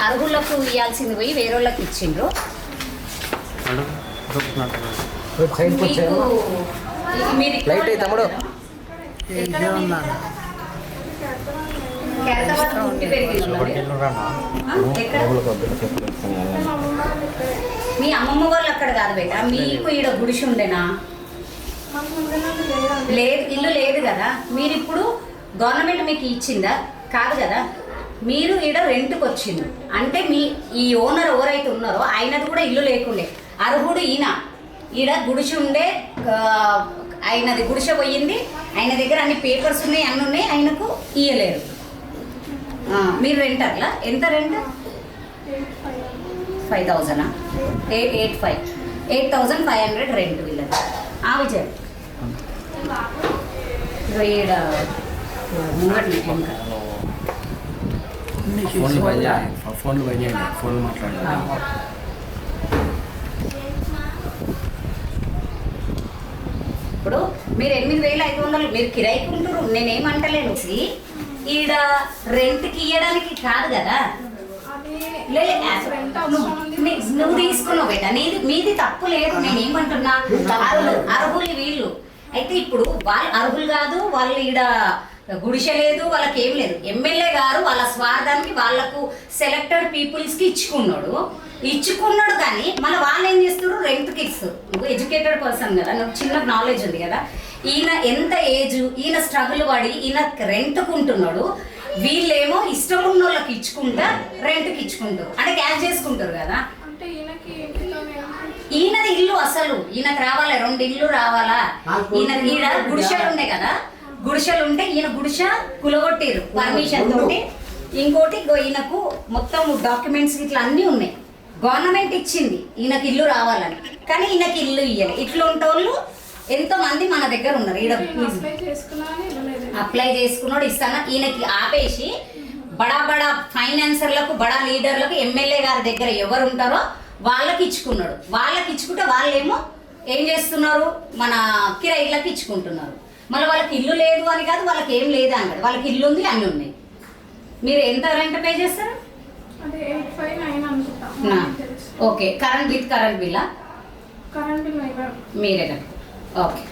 అర్హులకు ఇవ్వాల్సింది పోయి వేరే వాళ్ళకి ఇచ్చిండ్రు. లైట్ తమ్ముడు మీ అమ్మమ్మ వాళ్ళు అక్కడ కాదు బేట, మీకు ఈడ గుడిసి ఉండేనా? లేదు, ఇల్లు లేదు కదా. మీరు ఇప్పుడు గవర్నమెంట్ మీకు ఇచ్చిందా? కాదు కదా. మీరు ఈడ రెంట్కి వచ్చింది అంటే మీ ఈ ఓనర్ ఎవరైతే ఉన్నారో ఆయనది కూడా ఇల్లు లేకుండే. అర్హుడు ఈయన. ఈడ గుడిసి ఉండే, ఆయనది గుడిసె పోయింది, ఆయన దగ్గర అన్ని పేపర్స్ ఉన్నాయి, అన్నీ ఉన్నాయి, ఆయనకు ఇయ్యలేరు. మీరు రెంటర్లా? ఎంత రెంట్? 5,000. 8,500 రెంట్ వీళ్ళది. విజయ్ ఈడ ముంగట్లే ఫోన్లు మాట్లాడాలి. ఇప్పుడు మీరు 8,500 మీరు కిరాయికి ఉంటారు, నేనేమంటలేను. ఈడ రెంట్కి ఇవ్వడానికి కాదు కదా. నువ్వు తీసుకున్నావు బేట, మీది తప్పు లేదు. నేనేమంటున్నా, అర్హులు వీళ్ళు. అయితే ఇప్పుడు వాళ్ళు అర్హులు కాదు, వాళ్ళు ఈడ గుడిసె లేదు, వాళ్ళకి ఏం లేదు. ఎమ్మెల్యే గారు వాళ్ళ స్వార్థానికి వాళ్ళకు సెలెక్టెడ్ పీపుల్స్కి ఇచ్చుకున్నాడు కానీ మళ్ళీ వాళ్ళు ఏం చేస్తారు? రెంట్కి ఇస్తారు. నువ్వు ఎడ్యుకేటెడ్ పర్సన్ కదా, నువ్వు చిన్న నాలెడ్జ్ ఉంది కదా. ఈయన ఎంత ఏజ్, ఈయన స్ట్రగుల్ పడి ఈయన రెంట్కుంటున్నాడు. వీళ్ళేమో ఇష్టం ఉన్న వాళ్ళకి ఇచ్చుకుంటా రెంట్కి ఇచ్చుకుంటారు, అంటే క్యాష్ చేసుకుంటారు కదా. ఈయనది ఇల్లు అసలు ఈయనకు రావాలా, 2 ఇల్లు రావాలా. ఈయన గుడిసెలు ఉండే కదా, గుడిసెలు ఉంటే ఈయన గుడిసె కులగొట్టారు పర్మిషన్ తోటి. ఇంకోటి ఈయనకు మొత్తం డాక్యుమెంట్స్ ఇట్లా అన్నీ ఉన్నాయి. గవర్నమెంట్ ఇచ్చింది ఈయనకి ఇల్లు రావాలని, కానీ ఈయనకి ఇల్లు ఇయ్యాలి. ఇట్లా ఉంటోళ్ళు ఎంతో మంది మన దగ్గర ఉన్నారు. ఈడ అప్లై చేసుకున్నాడు ఇస్తాను, ఈయనకి ఆపేసి బడా బడా ఫైనాన్సర్లకు, బడా లీడర్లకు, ఎమ్మెల్యే గారి దగ్గర ఎవరు ఉంటారో వాళ్ళకి ఇచ్చుకున్నాడు. వాళ్ళకి ఇచ్చుకుంటే వాళ్ళేమో ఏం చేస్తున్నారు? మన కిరాయిలకు ఇచ్చుకుంటున్నారు. మళ్ళీ వాళ్ళకి ఇల్లు లేదు అని కాదు, వాళ్ళకి ఏం లేదు అన్నాడు. వాళ్ళకి ఇల్లు ఉంది, అన్నీ ఉన్నాయి. మీరు ఎంత రెంట్ పే చేస్తారు? ఓకే. కరెంట్ బిల్లా? మీరే కదా. ఓకే.